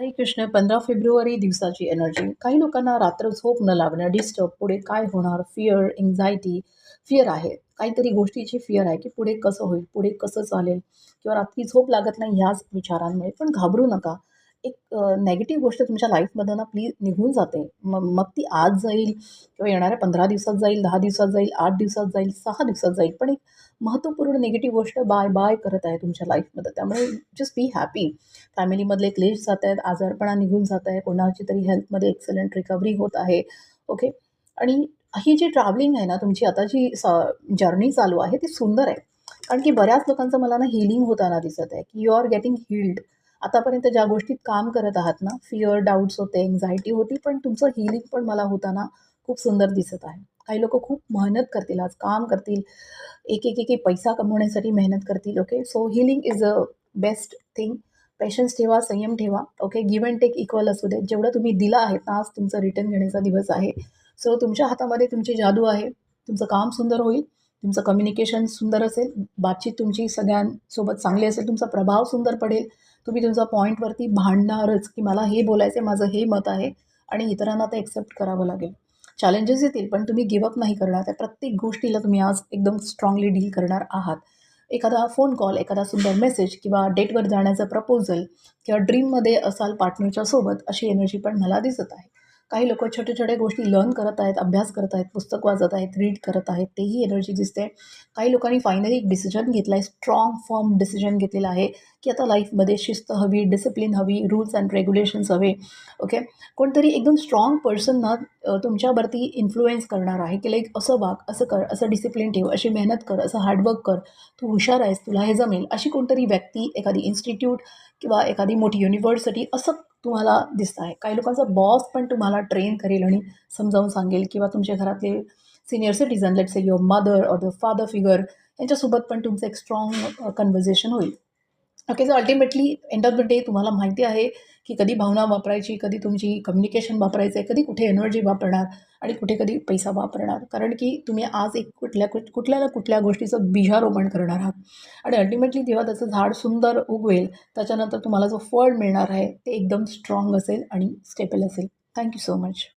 हरे कृष्ण. 15 फेब्रुवारी दिवसाची एनर्जी. काही लोकांना रात्र झोप न लागणं, डिस्टर्ब, पुढे काय होणार, फिअर, एन्झायटी. फिअर आहे. काहीतरी गोष्टीची फिअर आहे, की पुढे कसं होईल, पुढे कसं चालेल किंवा रात्री झोप लागत नाही ह्याच विचारांमुळे. पण घाबरू नका. एक नेगेटिव्ह गोष्ट तुमच्या लाईफमधून ना प्लीज निघून जाते. मग मग ती आज जाईल किंवा येणाऱ्या 15 दिवसात जाईल, 10 दिवसात जाईल, 8 दिवसात जाईल, 6 दिवसात जाईल. पण एक महत्त्वपूर्ण निगेटिव्ह गोष्ट बाय बाय करत आहे तुमच्या लाईफमध्ये. त्यामुळे जस्ट बी हॅपी. फॅमिलीमधले क्लेश जात आहेत, आजारपणा निघून जात आहे, कोणाची तरी हेल्थमध्ये एक्सलंट रिकव्हरी होत आहे. ओके. आणि ही जी ट्रॅव्हलिंग आहे ना तुमची आता जी जर्नी चालू आहे ती सुंदर आहे. कारण की बऱ्याच लोकांचं मला ना हीलिंग होताना दिसत आहे, की यू आर गेटिंग हील्ड. आतापर्यंत ज्या गोष्टीत काम करत आहात ना, फिअर, डाऊट्स होते, एन्झायटी होती, पण तुमचं हीलिंग पण मला होताना खूप सुंदर दिसत आहे. काही लोकं खूप मेहनत करतील, आज काम करतील, एक पैसा कमवण्यासाठी मेहनत करतील. Okay. So healing is a best thing. Patience ठेवा, संयम ठेवा. Okay. Give and take equal असू दे. जेवढं तुम्ही दिलं आहे ना, आज तुमचं रिटर्न घेण्याचा दिवस आहे. सो तुमच्या हातामध्ये तुमची जादू आहे. तुमचं काम सुंदर होईल. तुमचं कम्युनिकेशन सुंदर असेल. बातचीत तुमची सगळ्यांसोबत चांगली असेल. तुमचा प्रभाव सुंदर पडेल. तुम्ही तुमच्या पॉईंटवरती भांडणारच, की मला हे बोलायचं आहे, माझं हे मत आहे आणि इतरांना ते एक्सेप्ट करावं लागेल. चॅलेंजेस येतील, पण तुम्ही गिव्ह अप नाही करणार. त्या प्रत्येक गोष्टीला तुम्ही आज एकदम स्ट्राँगली डील करणार आहात. एखादा फोन कॉल, एखादा सुंदर मेसेज किंवा डेटवर जाण्याचं प्रपोजल किंवा ड्रीममध्ये असाल पार्टनरच्या सोबत, अशी एनर्जी पण मला दिसत आहे. काही लोकं छोट्या-छोट्या गोष्टी लर्न करत आहेत, अभ्यास करत आहेत, पुस्तक वाचत आहेत, रीड करत आहेत, तेही एनर्जी दिसते. काही लोकांनी फायनली एक डिसिजन घेतला आहे, स्ट्राँग फर्म डिसिजन घेतलेला आहे, की आता लाईफमध्ये शिस्त हवी, डिसिप्लिन हवी, रूल्स अँड रेग्युलेशन्स हवे. ओके. कोणतरी एकदम स्ट्राँग पर्सन ना तुमच्यावरती इन्फ्लुएन्स करणार आहे, की लाईक असं वाग, असं कर, असं डिसिप्लिन ठेव, अशी मेहनत कर, असं हार्डवर्क कर, तू हुशार आहेस, तुला हे जमेल. अशी कोणतरी व्यक्ती, एखादी इन्स्टिट्यूट किंवा एखादी मोठी युनिव्हर्सिटी असं तुम्हाला दिसतं आहे. काही लोकांचा बॉस पण तुम्हाला ट्रेन करेल आणि समजावून सांगेल किंवा तुमच्या घरातले senior citizen, let's say your mother or the father figure, यांच्यासोबत पण तुमचं एक स्ट्राँग कन्व्हर्सेशन होईल. Okay. So ultimately end of the day तुम्हाला माहिती आहे, की कधी भावना वापरायची, कधी तुमची कम्युनिकेशन वापरायचं आहे, कधी कुठे एनर्जी वापरणार आणि कुठे कधी पैसा वापरणार. कारण की तुम्ही आज एक कुठल्या ना कुठल्या गोष्टीचं बीजारोपण करणार आहात आणि अल्टिमेटली जेव्हा त्याचं झाड सुंदर उगवेल, त्याच्यानंतर तुम्हाला जो फळ मिळणार आहे, ते एकदम स्ट्राँग असेल आणि स्टेबल असेल. Thank you so much.